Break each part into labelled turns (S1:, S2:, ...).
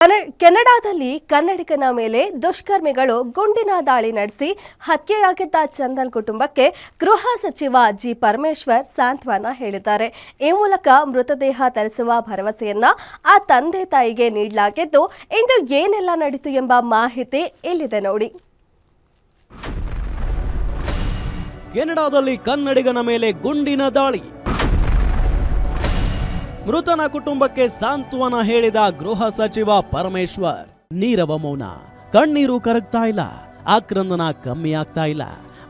S1: ಕೆನಡಾದಲ್ಲಿ ಕನ್ನಡಿಗನ ಮೇಲೆ ದುಷ್ಕರ್ಮಿಗಳು ಗುಂಡಿನ ದಾಳಿ ನಡೆಸಿ ಹತ್ಯೆಯಾಗಿದ್ದ ಚಂದನ್ ಕುಟುಂಬಕ್ಕೆ ಗೃಹ ಸಚಿವ ಜಿ ಪರಮೇಶ್ವರ್ ಸಾಂತ್ವನ ಹೇಳಿದ್ದಾರೆ. ಈ ಮೂಲಕ ಮೃತದೇಹ ತರಿಸುವ ಭರವಸೆಯನ್ನ ಆ ತಂದೆ ತಾಯಿಗೆ ನೀಡಲಾಗಿದ್ದು, ಇಂದು ಏನೆಲ್ಲ ನಡೆಯಿತು ಎಂಬ ಮಾಹಿತಿ ಇಲ್ಲಿದೆ ನೋಡಿ.
S2: ಕೆನಡಾದಲ್ಲಿ ಕನ್ನಡಿಗನ ಮೇಲೆ ಗುಂಡಿನ ದಾಳಿ, ಮೃತನ ಕುಟುಂಬಕ್ಕೆ ಸಾಂತ್ವನ ಹೇಳಿದ ಗೃಹ ಸಚಿವ ಪರಮೇಶ್ವರ್. ನೀರವ ಮೌನ, ಕಣ್ಣೀರು ಕರಗ್ತಾ ಇಲ್ಲ, ಆಕ್ರಂದನ ಕಮ್ಮಿ ಆಗ್ತಾ ಇಲ್ಲ.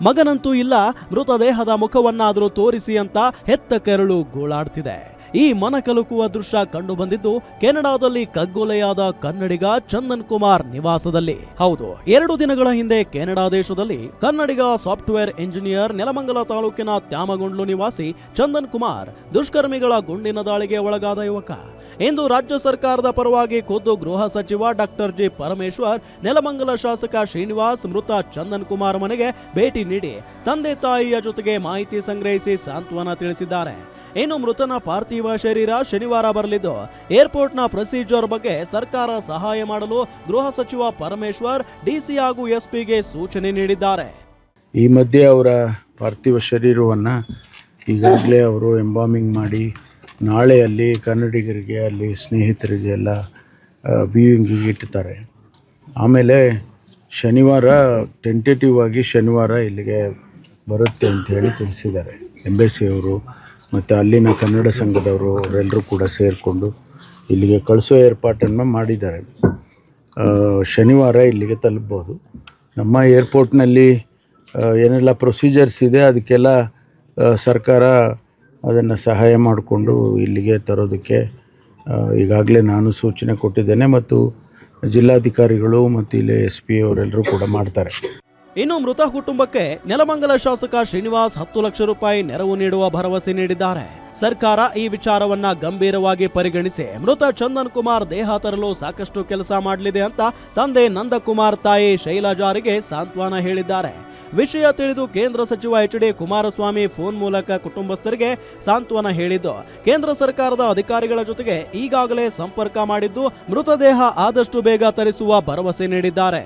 S2: ಮಗನಂತೂ ಇಲ್ಲ, ಮೃತದೇಹದ ಮುಖವನ್ನಾದರೂ ತೋರಿಸಿ ಅಂತ ಹೆತ್ತ ಕೆರಳು ಗೋಳಾಡ್ತಿದೆ. ಈ ಮನಕಲುಕುವ ದೃಶ್ಯ ಕಂಡು ಬಂದಿದ್ದು ಕೆನಡಾದಲ್ಲಿ ಕಗ್ಗೊಲೆಯಾದ ಕನ್ನಡಿಗ ಚಂದನ್ ಕುಮಾರ್ ನಿವಾಸದಲ್ಲಿ. ಹೌದು, 2 ದಿನಗಳ ಹಿಂದೆ ಕೆನಡಾ ದೇಶದಲ್ಲಿ ಕನ್ನಡಿಗ ಸಾಫ್ಟ್ವೇರ್ ಇಂಜಿನಿಯರ್ ನೆಲಮಂಗಲ ತಾಲೂಕಿನ ತ್ಯಾಮಗೊಂಡ್ಲು ನಿವಾಸಿ ಚಂದನ್ ಕುಮಾರ್ ದುಷ್ಕರ್ಮಿಗಳ ಗುಂಡಿನ ದಾಳಿಗೆ ಒಳಗಾದ ಯುವಕ. ಇಂದು ರಾಜ್ಯ ಸರ್ಕಾರದ ಪರವಾಗಿ ಖುದ್ದು ಗೃಹ ಸಚಿವ ಡಾಕ್ಟರ್ ಜಿ ಪರಮೇಶ್ವರ್ ನೆಲಮಂಗಲ ಶಾಸಕ ಶ್ರೀನಿವಾಸ್ ಮೃತ ಚಂದನ್ ಕುಮಾರ್ ಮನೆಗೆ ಭೇಟಿ ನೀಡಿ ತಂದೆ ತಾಯಿಯ ಜೊತೆಗೆ ಮಾಹಿತಿ ಸಂಗ್ರಹಿಸಿ ಸಾಂತ್ವನ ತಿಳಿಸಿದ್ದಾರೆ. ಇನ್ನು ಮೃತನ ಪಾರ್ಥಿವ ಶರೀರ ಶನಿವಾರ ಬರಲಿದ್ದು, ಏರ್ಪೋರ್ಟ್ನ ಪ್ರೊಸೀಜರ್ ಬಗ್ಗೆ ಸರ್ಕಾರ ಸಹಾಯ ಮಾಡಲು ಗೃಹ ಸಚಿವ ಪರಮೇಶ್ವರ್ ಡಿಸಿ ಹಾಗೂ ಎಸ್ಪಿಗೆ ಸೂಚನೆ ನೀಡಿದ್ದಾರೆ.
S3: ಈ ಮಧ್ಯೆ ಅವರ ಪಾರ್ಥಿವ ಶರೀರವನ್ನು ಈಗಾಗಲೇ ಅವರು ಎಂಬಾಮಿಂಗ್ ಮಾಡಿ ನಾಳೆ ಅಲ್ಲಿ ಕನ್ನಡಿಗರಿಗೆ, ಅಲ್ಲಿ ಸ್ನೇಹಿತರಿಗೆ ಎಲ್ಲ ವ್ಯೂಯಿಂಗಿಗೆ ಇಟ್ಟಿದ್ದಾರೆ. ಆಮೇಲೆ ಶನಿವಾರ ಟೆಂಟೇಟಿವ್ ಆಗಿ ಶನಿವಾರ ಇಲ್ಲಿಗೆ ಬರುತ್ತೆ ಅಂತ ಹೇಳಿ ತಿಳಿಸಿದ್ದಾರೆ. ಎಂಬೆಸಿಯವರು ಮತ್ತು ಅಲ್ಲಿನ ಕನ್ನಡ ಸಂಘದವರು ಅವರೆಲ್ಲರೂ ಕೂಡ ಸೇರಿಕೊಂಡು ಇಲ್ಲಿಗೆ ಕಳಿಸೋ ಏರ್ಪಾಟನ್ನು ಮಾಡಿದ್ದಾರೆ. ಶನಿವಾರ ಇಲ್ಲಿಗೆ ತಲುಪ್ಬೋದು. ನಮ್ಮ ಏರ್ಪೋರ್ಟ್ನಲ್ಲಿ ಏನೆಲ್ಲ ಪ್ರೊಸೀಜರ್ಸ್ ಇದೆ ಅದಕ್ಕೆಲ್ಲ ಸರ್ಕಾರ ಅದನ್ನು ಸಹಾಯ ಮಾಡಿಕೊಂಡು ಇಲ್ಲಿಗೆ ತರೋದಕ್ಕೆ ಈಗಾಗಲೇ ನಾನು ಸೂಚನೆ ಕೊಟ್ಟಿದ್ದೇನೆ ಮತ್ತು ಜಿಲ್ಲಾಧಿಕಾರಿಗಳು ಮತ್ತು ಇಲ್ಲಿ SP ಅವರೆಲ್ಲರೂ ಕೂಡ ಮಾಡ್ತಾರೆ.
S2: ಇನ್ನು ಮೃತ ಕುಟುಂಬಕ್ಕೆ ನೆಲಮಂಗಲ ಶಾಸಕ ಶ್ರೀನಿವಾಸ್ 10 ಲಕ್ಷ ರೂಪಾಯಿ ನೆರವು ನೀಡುವ ಭರವಸೆ ನೀಡಿದ್ದಾರೆ. ಸರ್ಕಾರ ಈ ವಿಚಾರವನ್ನ ಗಂಭೀರವಾಗಿ ಪರಿಗಣಿಸಿ ಮೃತ ಚಂದನ್ ಕುಮಾರ್ ದೇಹ ತರಲು ಸಾಕಷ್ಟು ಕೆಲಸ ಮಾಡಲಿದೆ ಅಂತ ತಂದೆ ನಂದಕುಮಾರ್ ತಾಯಿ ಶೈಲಜಾರಿಗೆ ಸಾಂತ್ವನ ಹೇಳಿದ್ದಾರೆ. ವಿಷಯ ತಿಳಿದು ಕೇಂದ್ರ ಸಚಿವ HD ಕುಮಾರಸ್ವಾಮಿ ಫೋನ್ ಮೂಲಕ ಕುಟುಂಬಸ್ಥರಿಗೆ ಸಾಂತ್ವನ ಹೇಳಿದ್ದು, ಕೇಂದ್ರ ಸರ್ಕಾರದ ಅಧಿಕಾರಿಗಳ ಜೊತೆಗೆ ಈಗಾಗಲೇ ಸಂಪರ್ಕ ಮಾಡಿದ್ದು ಮೃತದೇಹ ಆದಷ್ಟು ಬೇಗ ತರಿಸುವ ಭರವಸೆ ನೀಡಿದ್ದಾರೆ.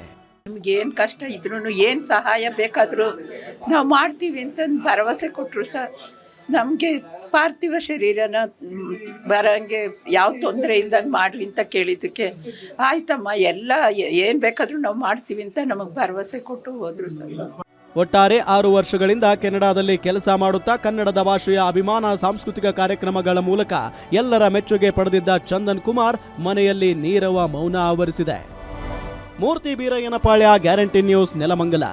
S4: ನಮ್ಗೆ ಏನು ಕಷ್ಟ ಇದ್ರೂ ಏನು ಸಹಾಯ ಬೇಕಾದರೂ ನಾವು ಮಾಡ್ತೀವಿ ಅಂತ ಭರವಸೆ ಕೊಟ್ಟರು ಸರ್. ನಮಗೆ ಪಾರ್ಥಿವ ಶರೀರನ ಬರೋಂಗೆ ಯಾವ ತೊಂದರೆ ಇಲ್ದಂಗೆ ಮಾಡ್ರಿ ಅಂತ ಕೇಳಿದ್ದಕ್ಕೆ ಆಯ್ತಮ್ಮ ಎಲ್ಲ ಏನು ಬೇಕಾದರೂ ನಾವು ಮಾಡ್ತೀವಿ ಅಂತ ನಮಗೆ ಭರವಸೆ ಕೊಟ್ಟು ಹೋದರು ಸರ್.
S2: ಒಟ್ಟಾರೆ 6 ವರ್ಷಗಳಿಂದ ಕೆನಡಾದಲ್ಲಿ ಕೆಲಸ ಮಾಡುತ್ತಾ ಕನ್ನಡದ ಭಾಷೆಯ ಅಭಿಮಾನ ಸಾಂಸ್ಕೃತಿಕ ಕಾರ್ಯಕ್ರಮಗಳ ಮೂಲಕ ಎಲ್ಲರ ಮೆಚ್ಚುಗೆ ಪಡೆದಿದ್ದ ಚಂದನ್ ಕುಮಾರ್ ಮನೆಯಲ್ಲಿ ನೀರವ ಮೌನ ಆವರಿಸಿದೆ. ಮೂರ್ತಿ ಬೀರಯ್ಯನಪಾಳ್ಯ, ಗ್ಯಾರಂಟಿ ನ್ಯೂಸ್, ನೆಲಮಂಗಲ.